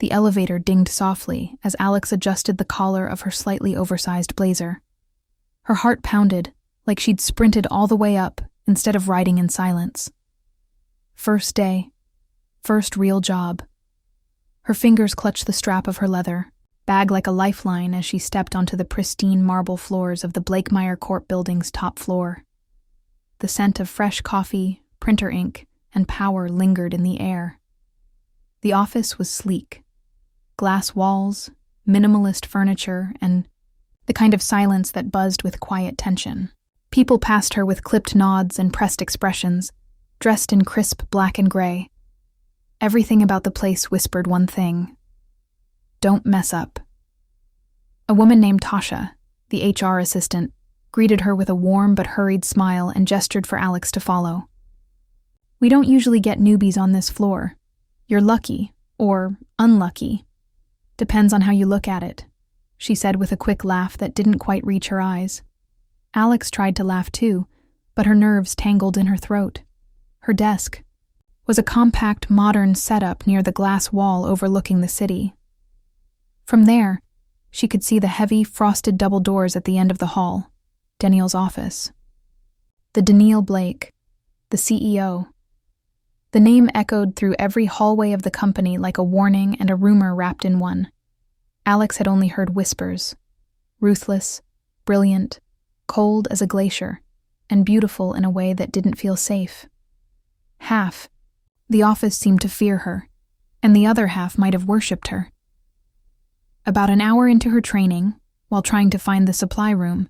The elevator dinged softly as Alex adjusted the collar of her slightly oversized blazer. Her heart pounded, like she'd sprinted all the way up instead of riding in silence. First day. First real job. Her fingers clutched the strap of her leather bag like a lifeline as she stepped onto the pristine marble floors of the Blakemeyer Court building's top floor. The scent of fresh coffee, printer ink, and power lingered in the air. The office was sleek. Glass walls, minimalist furniture, and the kind of silence that buzzed with quiet tension. People passed her with clipped nods and pressed expressions, dressed in crisp black and gray. Everything about the place whispered one thing: don't mess up. A woman named Tasha, the HR assistant, greeted her with a warm but hurried smile and gestured for Alex to follow. We don't usually get newbies on this floor. You're lucky, or unlucky. Depends on how you look at it, she said with a quick laugh that didn't quite reach her eyes. Alex tried to laugh too, but her nerves tangled in her throat. Her desk was a compact, modern setup near the glass wall overlooking the city. From there, she could see the heavy, frosted double doors at the end of the hall, Daniel's office. The Daniel Blake, the CEO. The name echoed through every hallway of the company like a warning and a rumor wrapped in one. Alex had only heard whispers. Ruthless, brilliant, cold as a glacier, and beautiful in a way that didn't feel safe. Half, the office seemed to fear her, and the other half might have worshipped her. About an hour into her training, while trying to find the supply room,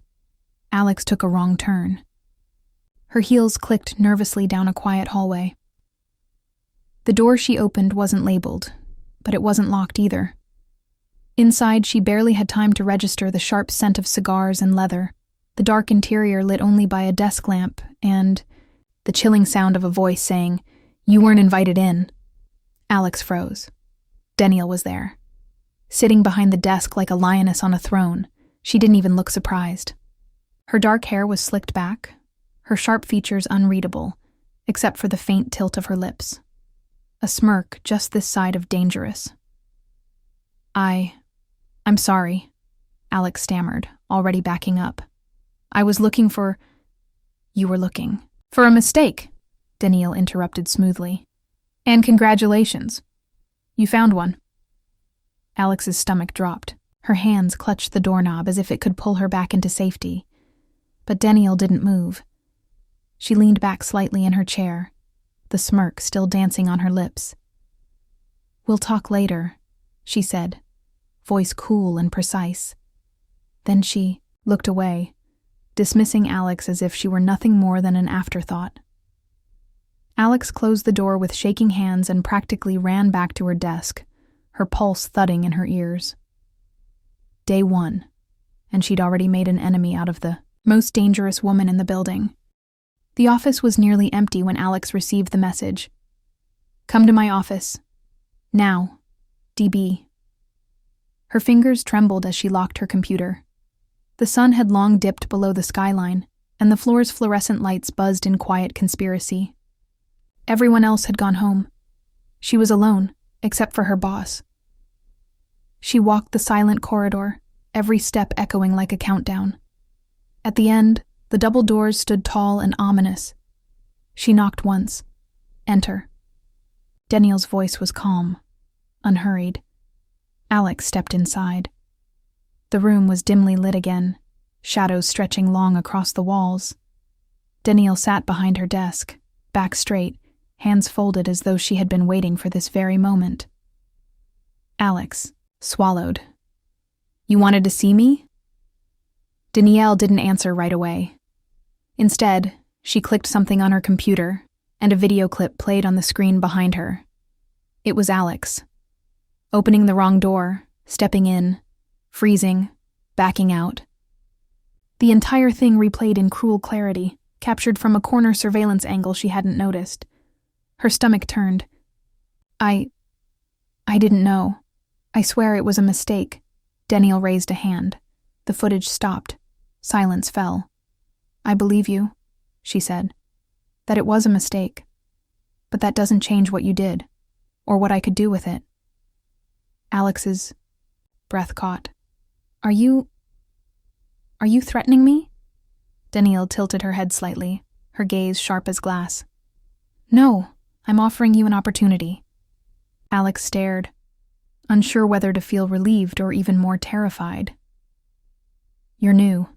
Alex took a wrong turn. Her heels clicked nervously down a quiet hallway. The door she opened wasn't labeled, but it wasn't locked either. Inside, she barely had time to register the sharp scent of cigars and leather, the dark interior lit only by a desk lamp, and the chilling sound of a voice saying, "You weren't invited in." Alex froze. Daniel was there. Sitting behind the desk like a lioness on a throne, she didn't even look surprised. Her dark hair was slicked back, her sharp features unreadable, except for the faint tilt of her lips. A smirk just this side of dangerous. I'm sorry, Alex stammered, already backing up. I was looking for... You were looking. For a mistake, Daniel interrupted smoothly. And congratulations. You found one. Alex's stomach dropped. Her hands clutched the doorknob as if it could pull her back into safety. But Daniel didn't move. She leaned back slightly in her chair, the smirk still dancing on her lips. We'll talk later, she said, voice cool and precise. Then she looked away, dismissing Alex as if she were nothing more than an afterthought. Alex closed the door with shaking hands and practically ran back to her desk, her pulse thudding in her ears. Day 1, and she'd already made an enemy out of the most dangerous woman in the building. The office was nearly empty when Alex received the message. Come to my office. Now. DB. Her fingers trembled as she locked her computer. The sun had long dipped below the skyline, and the floor's fluorescent lights buzzed in quiet conspiracy. Everyone else had gone home. She was alone, except for her boss. She walked the silent corridor, every step echoing like a countdown. At the end, the double doors stood tall and ominous. She knocked once. Enter. Daniel's voice was calm, unhurried. Alex stepped inside. The room was dimly lit again, shadows stretching long across the walls. Daniel sat behind her desk, back straight, hands folded as though she had been waiting for this very moment. Alex swallowed. You wanted to see me? Danielle didn't answer right away. Instead, she clicked something on her computer, and a video clip played on the screen behind her. It was Alex. Opening the wrong door, stepping in, freezing, backing out. The entire thing replayed in cruel clarity, captured from a corner surveillance angle she hadn't noticed. Her stomach turned. I didn't know. I swear it was a mistake. Daniel raised a hand. The footage stopped. Silence fell. I believe you, she said, that it was a mistake. But that doesn't change what you did, or what I could do with it. Alex's breath caught. Are you threatening me? Danielle tilted her head slightly, her gaze sharp as glass. No, I'm offering you an opportunity. Alex stared, unsure whether to feel relieved or even more terrified. You're new.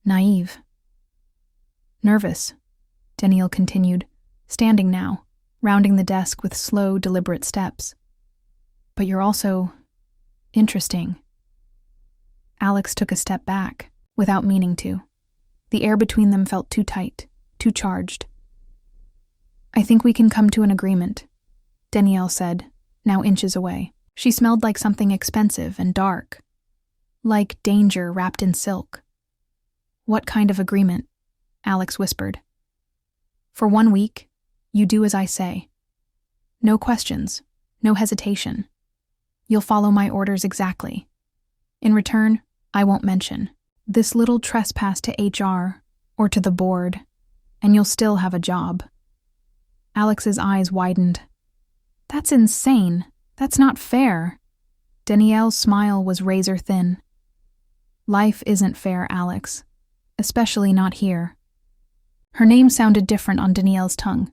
Naive. Nervous, Danielle continued, standing now, rounding the desk with slow, deliberate steps. But you're also interesting. Alex took a step back, without meaning to. The air between them felt too tight, too charged. I think we can come to an agreement, Danielle said, now inches away. She smelled like something expensive and dark, like danger wrapped in silk. What kind of agreement? Alex whispered. For 1 week, you do as I say. No questions, no hesitation. You'll follow my orders exactly. In return, I won't mention this little trespass to HR or to the board, and you'll still have a job. Alex's eyes widened. That's insane. That's not fair. Danielle's smile was razor thin. Life isn't fair, Alex. Especially not here. Her name sounded different on Danielle's tongue.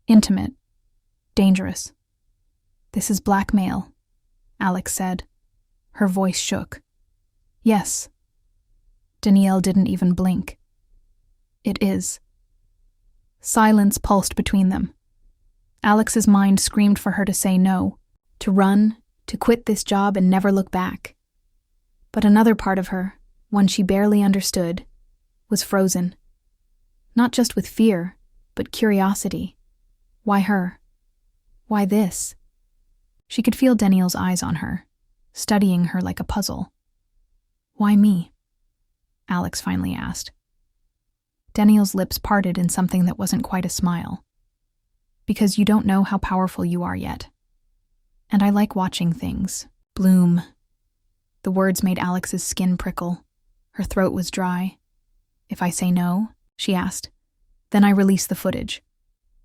Intimate. Dangerous. This is blackmail, Alex said. Her voice shook. Yes. Danielle didn't even blink. It is. Silence pulsed between them. Alex's mind screamed for her to say no, to run, to quit this job and never look back. But another part of her, one she barely understood, was frozen. Not just with fear, but curiosity. Why her? Why this? She could feel Danielle's eyes on her, studying her like a puzzle. Why me? Alex finally asked. Danielle's lips parted in something that wasn't quite a smile. Because you don't know how powerful you are yet. And I like watching things bloom. The words made Alex's skin prickle. Her throat was dry. If I say no, she asked, then I release the footage.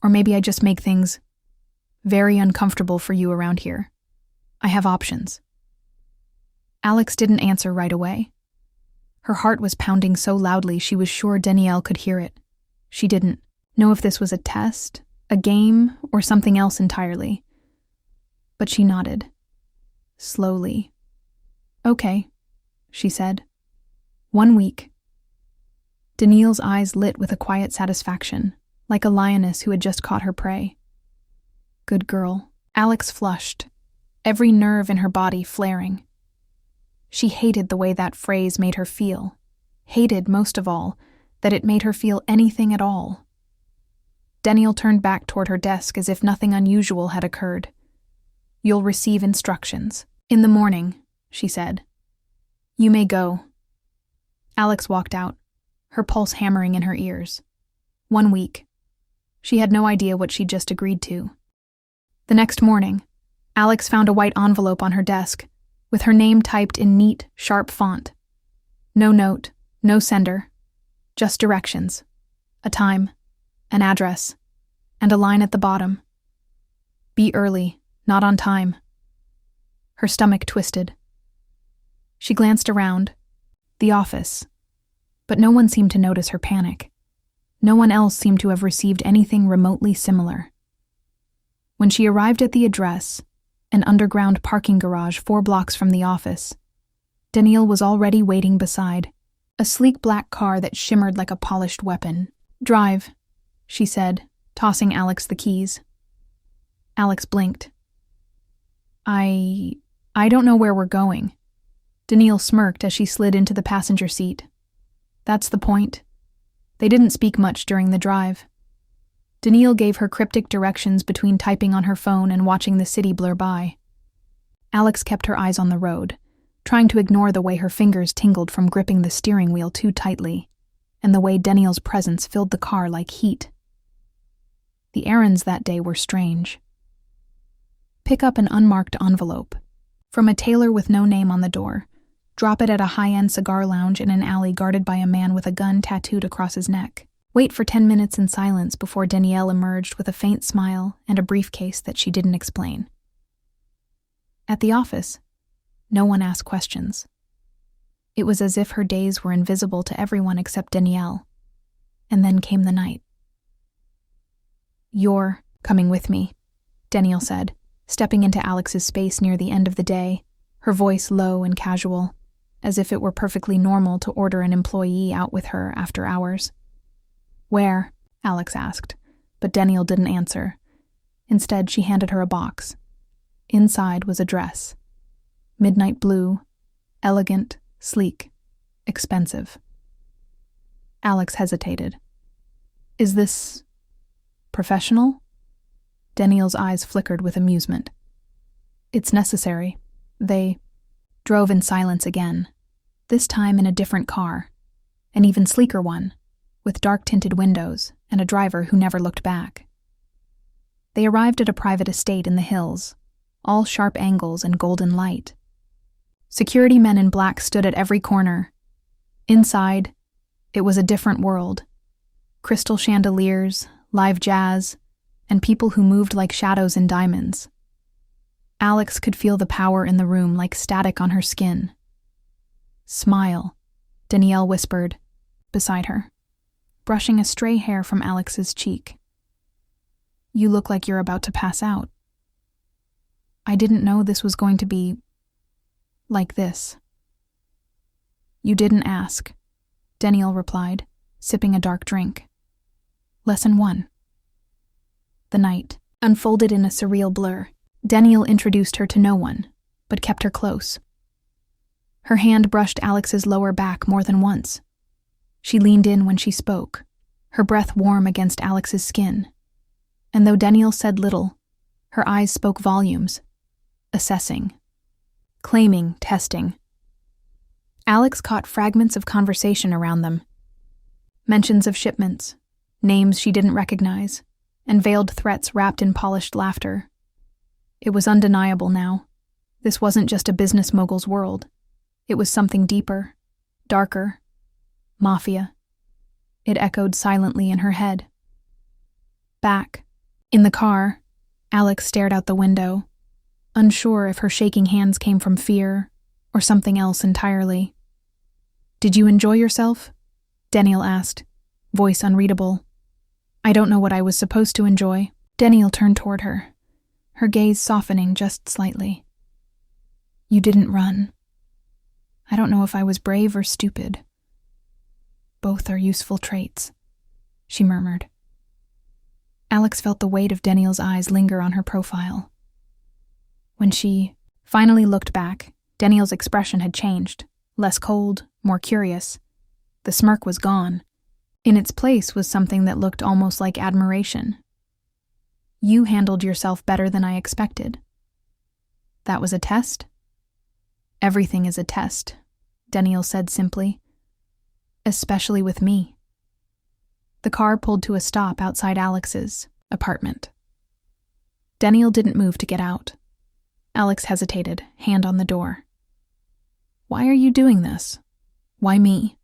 Or maybe I just make things very uncomfortable for you around here. I have options. Alex didn't answer right away. Her heart was pounding so loudly she was sure Danielle could hear it. She didn't know if this was a test, a game, or something else entirely. But she nodded. Slowly. Okay, she said. 1 week. Danielle's eyes lit with a quiet satisfaction, like a lioness who had just caught her prey. Good girl. Alex flushed, every nerve in her body flaring. She hated the way that phrase made her feel. Hated, most of all, that it made her feel anything at all. Danielle turned back toward her desk as if nothing unusual had occurred. You'll receive instructions. In the morning, she said. You may go. Alex walked out, her pulse hammering in her ears. 1 week. She had no idea what she'd just agreed to. The next morning, Alex found a white envelope on her desk, with her name typed in neat, sharp font. No note, no sender, just directions, a time, an address, and a line at the bottom. Be early, not on time. Her stomach twisted. She glanced around, the office, but no one seemed to notice her panic. No one else seemed to have received anything remotely similar. When she arrived at the address, an underground parking garage 4 blocks from the office, Danielle was already waiting beside, a sleek black car that shimmered like a polished weapon. Drive, she said, tossing Alex the keys. Alex blinked. I don't know where we're going. Danielle smirked as she slid into the passenger seat. That's the point. They didn't speak much during the drive. Danielle gave her cryptic directions between typing on her phone and watching the city blur by. Alex kept her eyes on the road, trying to ignore the way her fingers tingled from gripping the steering wheel too tightly, and the way Danielle's presence filled the car like heat. The errands that day were strange. Pick up an unmarked envelope from a tailor with no name on the door. Drop it at a high-end cigar lounge in an alley guarded by a man with a gun tattooed across his neck. Wait for 10 minutes in silence before Danielle emerged with a faint smile and a briefcase that she didn't explain. At the office, no one asked questions. It was as if her days were invisible to everyone except Danielle. And then came the night. "You're coming with me," Danielle said, stepping into Alex's space near the end of the day, her voice low and casual, as if it were perfectly normal to order an employee out with her after hours. "Where?" Alex asked, but Danielle didn't answer. Instead, she handed her a box. Inside was a dress. Midnight blue, elegant, sleek, expensive. Alex hesitated. "Is this professional?" Danielle's eyes flickered with amusement. "It's necessary." They drove in silence again, this time in a different car, an even sleeker one, with dark-tinted windows and a driver who never looked back. They arrived at a private estate in the hills, all sharp angles and golden light. Security men in black stood at every corner. Inside, it was a different world. Crystal chandeliers, live jazz, and people who moved like shadows in diamonds. Alex could feel the power in the room like static on her skin. "Smile," Danielle whispered, beside her, brushing a stray hair from Alex's cheek. "You look like you're about to pass out." "I didn't know this was going to be like this." "You didn't ask," Danielle replied, sipping a dark drink. Lesson 1. The night unfolded in a surreal blur. Danielle introduced her to no one, but kept her close. Her hand brushed Alex's lower back more than once. She leaned in when she spoke, her breath warm against Alex's skin. And though Danielle said little, her eyes spoke volumes, assessing, claiming, testing. Alex caught fragments of conversation around them. Mentions of shipments, names she didn't recognize, and veiled threats wrapped in polished laughter. It was undeniable now. This wasn't just a business mogul's world. It was something deeper, darker, mafia. It echoed silently in her head. Back, in the car, Alex stared out the window, unsure if her shaking hands came from fear or something else entirely. "Did you enjoy yourself?" Danielle asked, voice unreadable. "I don't know what I was supposed to enjoy." Danielle turned toward her, her gaze softening just slightly. "You didn't run. I don't know if I was brave or stupid. Both are useful traits," she murmured. Alex felt the weight of Danielle's eyes linger on her profile. When she finally looked back, Danielle's expression had changed, less cold, more curious. The smirk was gone. In its place was something that looked almost like admiration. "You handled yourself better than I expected." "That was a test?" "Everything is a test," Danielle said simply. "Especially with me." The car pulled to a stop outside Alex's apartment. Danielle didn't move to get out. Alex hesitated, hand on the door. "Why are you doing this? Why me?"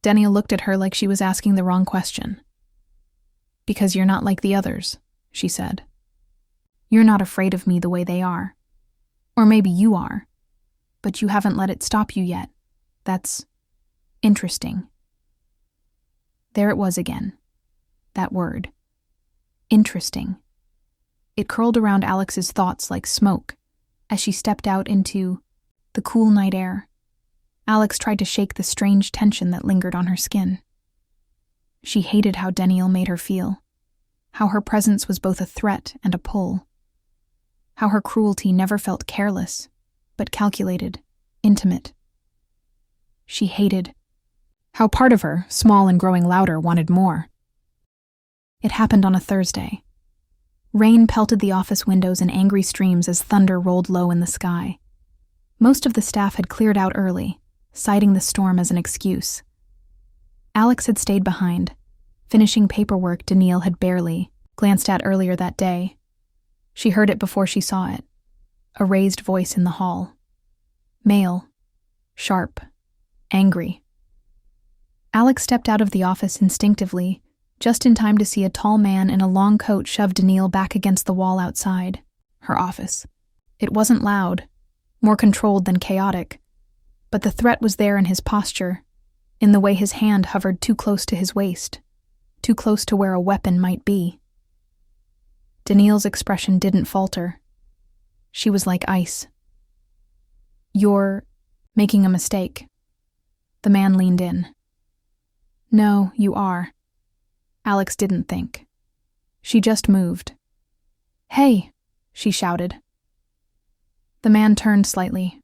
Danielle looked at her like she was asking the wrong question. "Because you're not like the others," she said. "You're not afraid of me the way they are. Or maybe you are, but you haven't let it stop you yet. That's interesting." There it was again. That word. Interesting. It curled around Alex's thoughts like smoke as she stepped out into the cool night air. Alex tried to shake the strange tension that lingered on her skin. She hated how Danielle made her feel, how her presence was both a threat and a pull, how her cruelty never felt careless, but calculated, intimate. She hated how part of her, small and growing louder, wanted more. It happened on a Thursday. Rain pelted the office windows in angry streams as thunder rolled low in the sky. Most of the staff had cleared out early, citing the storm as an excuse. Alex had stayed behind, finishing paperwork Danielle had barely glanced at earlier that day. She heard it before she saw it. A raised voice in the hall. Male. Sharp. Angry. Alex stepped out of the office instinctively, just in time to see a tall man in a long coat shove Danielle back against the wall outside her office. It wasn't loud, more controlled than chaotic, but the threat was there in his posture, in the way his hand hovered too close to his waist, too close to where a weapon might be. Danielle's expression didn't falter. She was like ice. "You're making a mistake." The man leaned in. "No, you are." Alex didn't think. She just moved. "Hey," she shouted. The man turned slightly,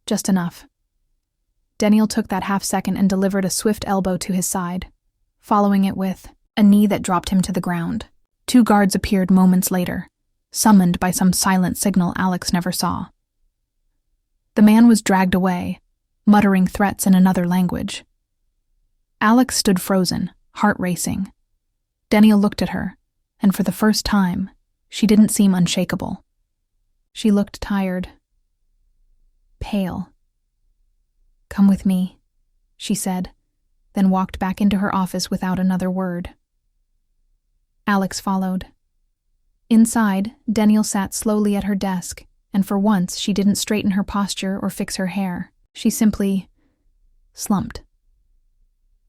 just enough. Danielle took that half second and delivered a swift elbow to his side, following it with a knee that dropped him to the ground. 2 guards appeared moments later, summoned by some silent signal Alex never saw. The man was dragged away, muttering threats in another language. Alex stood frozen, heart racing. Danielle looked at her, and for the first time, she didn't seem unshakable. She looked tired, pale. "Come with me," she said, then walked back into her office without another word. Alex followed. Inside, Danielle sat slowly at her desk, and for once she didn't straighten her posture or fix her hair. She simply slumped,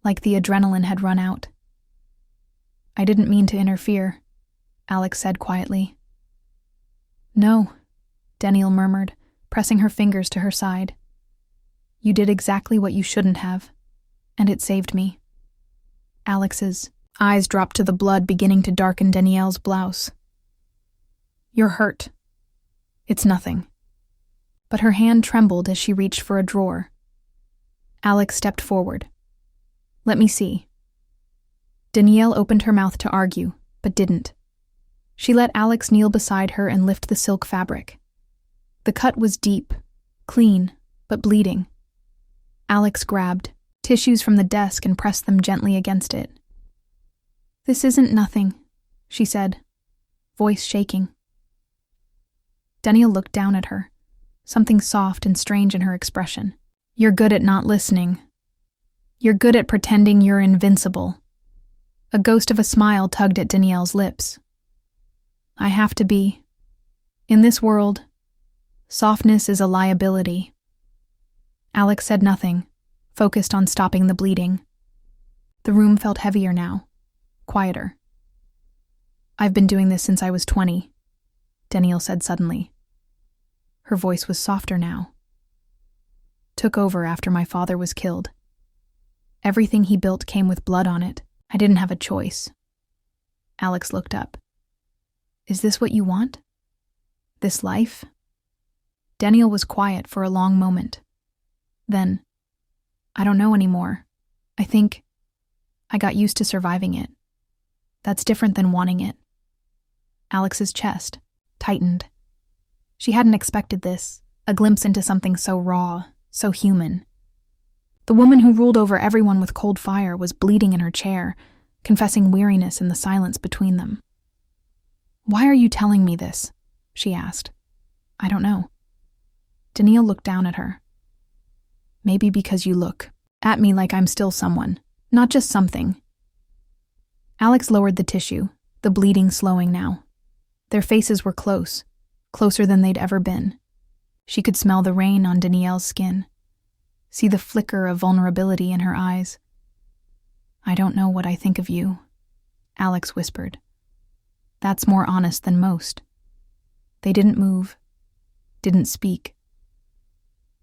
like the adrenaline had run out. "I didn't mean to interfere," Alex said quietly. "No," Danielle murmured, pressing her fingers to her side. "You did exactly what you shouldn't have, and it saved me." Alex's eyes dropped to the blood beginning to darken Danielle's blouse. "You're hurt." "It's nothing." But her hand trembled as she reached for a drawer. Alex stepped forward. "Let me see." Danielle opened her mouth to argue, but didn't. She let Alex kneel beside her and lift the silk fabric. The cut was deep, clean, but bleeding. Alex grabbed tissues from the desk and pressed them gently against it. "This isn't nothing," she said, voice shaking. Danielle looked down at her, something soft and strange in her expression. "You're good at not listening. You're good at pretending you're invincible." A ghost of a smile tugged at Danielle's lips. "I have to be. In this world, softness is a liability." Alex said nothing, focused on stopping the bleeding. The room felt heavier now, quieter. "I've been doing this since I was 20, Danielle said suddenly. Her voice was softer now. "Took over after my father was killed. Everything he built came with blood on it. I didn't have a choice." Alex looked up. "Is this what you want? This life?" Danielle was quiet for a long moment. Then, "I don't know anymore. I think I got used to surviving it. That's different than wanting it." Alex's chest tightened. She hadn't expected this, a glimpse into something so raw, so human. The woman who ruled over everyone with cold fire was bleeding in her chair, confessing weariness in the silence between them. "Why are you telling me this?" she asked. "I don't know." Danielle looked down at her. "Maybe because you look at me like I'm still someone, not just something." Alex lowered the tissue, the bleeding slowing now. Their faces were close, closer than they'd ever been. She could smell the rain on Danielle's skin, see the flicker of vulnerability in her eyes. "I don't know what I think of you," Alex whispered. "That's more honest than most." They didn't move, didn't speak.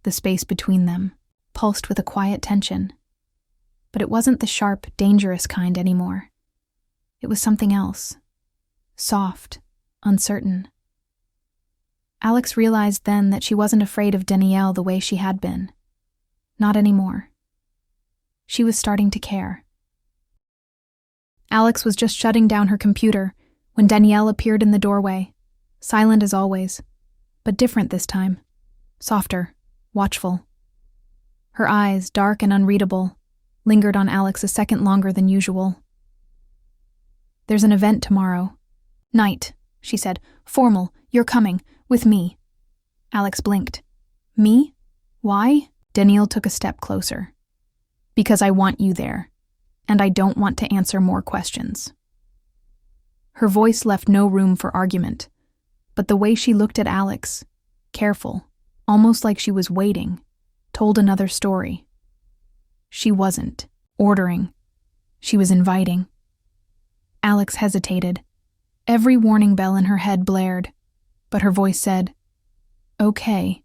The space between them pulsed with a quiet tension. But it wasn't the sharp, dangerous kind anymore. It was something else. Soft, uncertain. Alex realized then that she wasn't afraid of Danielle the way she had been. Not anymore. She was starting to care. Alex was just shutting down her computer when Danielle appeared in the doorway, silent as always, but different this time, softer, watchful. Her eyes, dark and unreadable, lingered on Alex a second longer than usual. "There's an event tomorrow. Night," she said. "Formal. You're coming. With me." Alex blinked. "Me? Why?" Danielle took a step closer. "Because I want you there, and I don't want to answer more questions." Her voice left no room for argument, but the way she looked at Alex, careful, almost like she was waiting, told another story. She wasn't ordering. She was inviting. Alex hesitated. Every warning bell in her head blared, but her voice said, "Okay."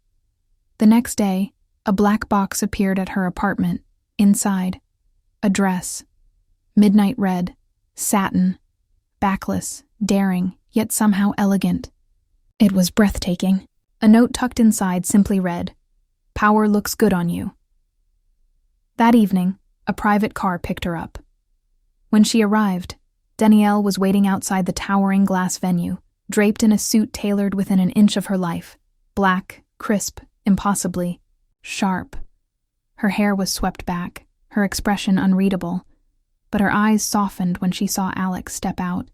The next day, a black box appeared at her apartment. Inside, a dress. Midnight red, satin, backless, daring, yet somehow elegant. It was breathtaking. A note tucked inside simply read, "Power looks good on you." That evening, a private car picked her up. When she arrived, Danielle was waiting outside the towering glass venue, draped in a suit tailored within an inch of her life, black, crisp, impossibly sharp. Her hair was swept back, her expression unreadable, but her eyes softened when she saw Alex step out.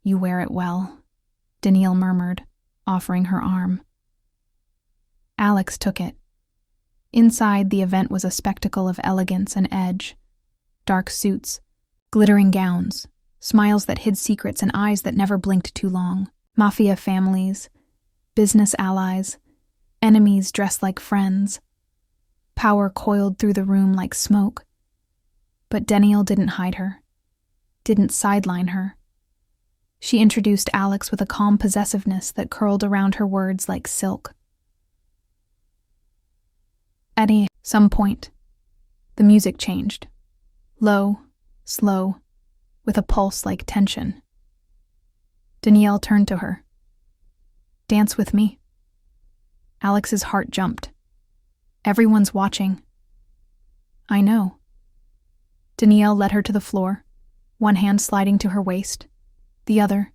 "You wear it well," Danielle murmured, offering her arm. Alex took it. Inside, the event was a spectacle of elegance and edge. Dark suits, glittering gowns, smiles that hid secrets and eyes that never blinked too long. Mafia families, business allies, enemies dressed like friends. Power coiled through the room like smoke. But Danielle didn't hide her, didn't sideline her. She introduced Alex with a calm possessiveness that curled around her words like silk. At some point, the music changed. Low, slow, with a pulse like tension. Danielle turned to her. "Dance with me." Alex's heart jumped. "Everyone's watching." "I know." Danielle led her to the floor, one hand sliding to her waist, the other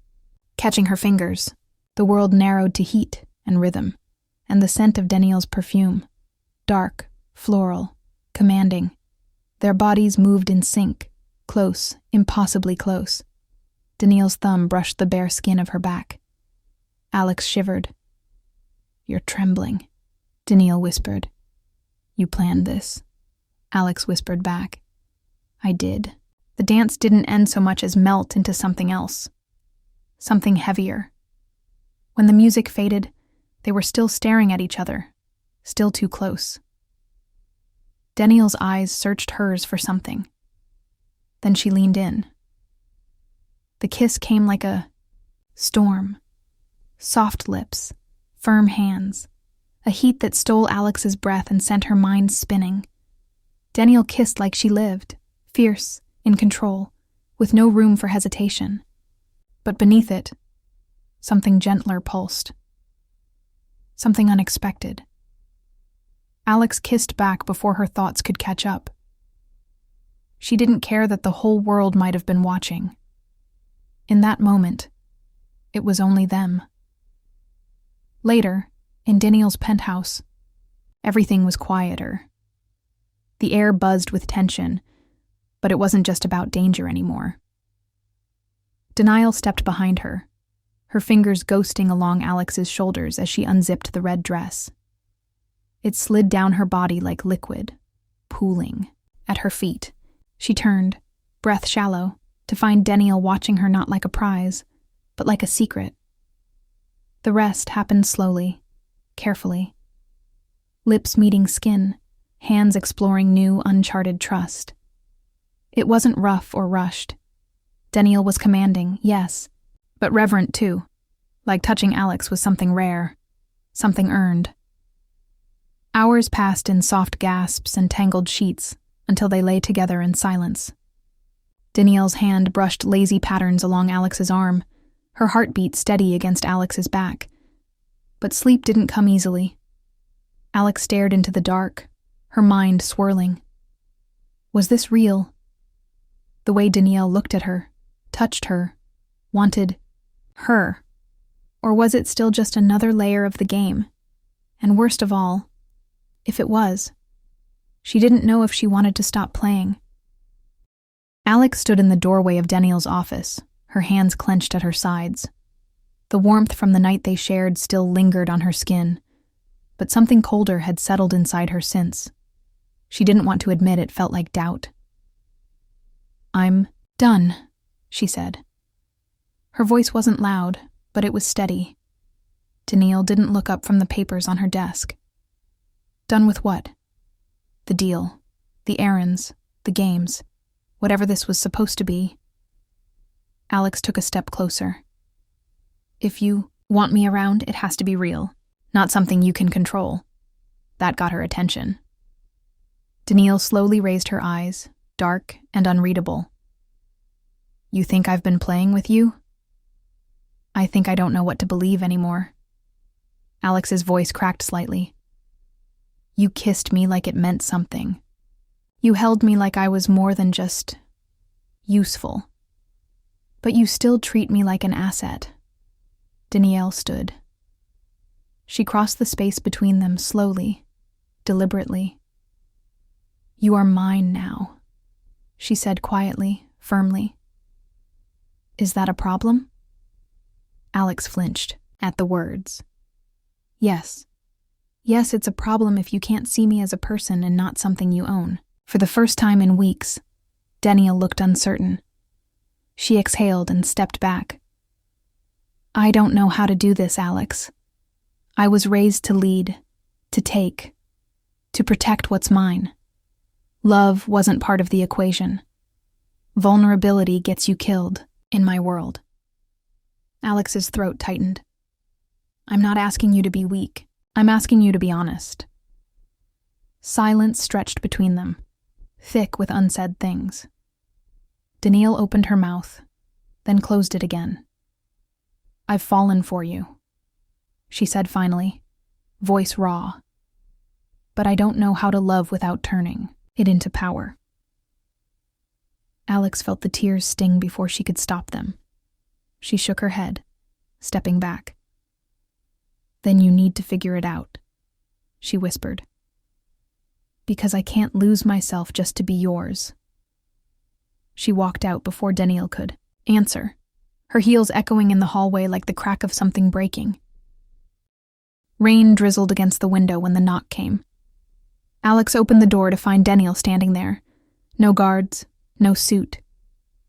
catching her fingers. The world narrowed to heat and rhythm, and the scent of Danielle's perfume. Dark, floral, commanding. Their bodies moved in sync, close, impossibly close. Danielle's thumb brushed the bare skin of her back. Alex shivered. "You're trembling," Danielle whispered. "You planned this," Alex whispered back. "I did." The dance didn't end so much as melt into something else. Something heavier. When the music faded, they were still staring at each other, still too close. Danielle's eyes searched hers for something. Then she leaned in. The kiss came like a storm. Soft lips, firm hands, a heat that stole Alex's breath and sent her mind spinning. Danielle kissed like she lived, fierce, in control, with no room for hesitation. But beneath it, something gentler pulsed. Something unexpected. Alex kissed back before her thoughts could catch up. She didn't care that the whole world might have been watching. In that moment, it was only them. Later, in Danielle's penthouse, everything was quieter. The air buzzed with tension, but it wasn't just about danger anymore. Danielle stepped behind her, her fingers ghosting along Alex's shoulders as she unzipped the red dress. It slid down her body like liquid, pooling. At her feet, she turned, breath shallow, to find Danielle watching her not like a prize, but like a secret. The rest happened slowly, carefully. Lips meeting skin, hands exploring new, uncharted trust. It wasn't rough or rushed. Danielle was commanding, yes, but reverent too, like touching Alex was something rare, something earned. Hours passed in soft gasps and tangled sheets until they lay together in silence. Danielle's hand brushed lazy patterns along Alex's arm, her heartbeat steady against Alex's back. But sleep didn't come easily. Alex stared into the dark, her mind swirling. Was this real? The way Danielle looked at her, touched her, wanted her. Or was it still just another layer of the game? And worst of all, if it was, she didn't know if she wanted to stop playing. Alex stood in the doorway of Danielle's office, her hands clenched at her sides. The warmth from the night they shared still lingered on her skin, but something colder had settled inside her since. She didn't want to admit it felt like doubt. "I'm done," she said. Her voice wasn't loud, but it was steady. Danielle didn't look up from the papers on her desk. Done with what? The deal, the errands, the games, whatever this was supposed to be. Alex took a step closer. If you want me around, it has to be real, not something you can control. That got her attention. Danielle slowly raised her eyes, dark and unreadable. You think I've been playing with you? I think I don't know what to believe anymore. Alex's voice cracked slightly. You kissed me like it meant something. You held me like I was more than just useful. But you still treat me like an asset. Danielle stood. She crossed the space between them slowly, deliberately. You are mine now, she said quietly, firmly. Is that a problem? Alex flinched at the words. Yes. Yes, it's a problem if you can't see me as a person and not something you own. For the first time in weeks, Danielle looked uncertain. She exhaled and stepped back. I don't know how to do this, Alex. I was raised to lead, to take, to protect what's mine. Love wasn't part of the equation. Vulnerability gets you killed in my world. Alex's throat tightened. I'm not asking you to be weak. I'm asking you to be honest. Silence stretched between them, thick with unsaid things. Danielle opened her mouth, then closed it again. I've fallen for you, she said finally, voice raw. But I don't know how to love without turning it into power. Alex felt the tears sting before she could stop them. She shook her head, stepping back. Then you need to figure it out, she whispered. Because I can't lose myself just to be yours. She walked out before Danielle could answer, her heels echoing in the hallway like the crack of something breaking. Rain drizzled against the window when the knock came. Alex opened the door to find Danielle standing there. No guards, no suit.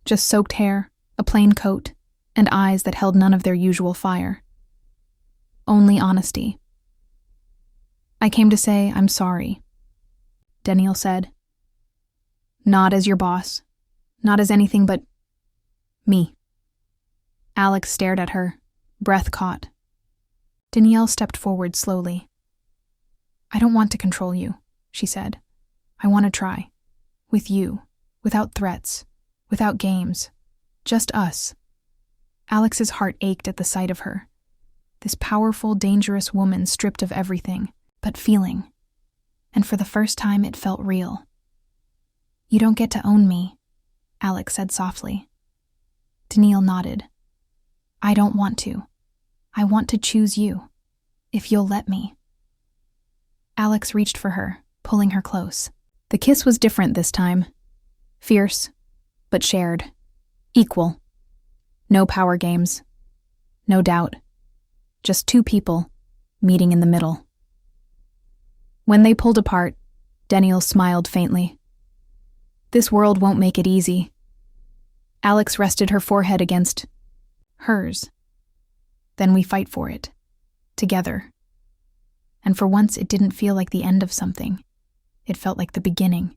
Just soaked hair, a plain coat, and eyes that held none of their usual fire. Only honesty. I came to say I'm sorry, Danielle said. Not as your boss. Not as anything but me. Alex stared at her, breath caught. Danielle stepped forward slowly. I don't want to control you, she said. I want to try. With you. Without threats. Without games. Just us. Alex's heart ached at the sight of her. This powerful, dangerous woman stripped of everything, but feeling. And for the first time it felt real. You don't get to own me, Alex said softly. Danielle nodded. I don't want to. I want to choose you, if you'll let me. Alex reached for her, pulling her close. The kiss was different this time. Fierce, but shared. Equal. No power games. No doubt. Just two people, meeting in the middle. When they pulled apart, Danielle smiled faintly. This world won't make it easy. Alex rested her forehead against hers. Then we fight for it. Together. And for once it didn't feel like the end of something. It felt like the beginning.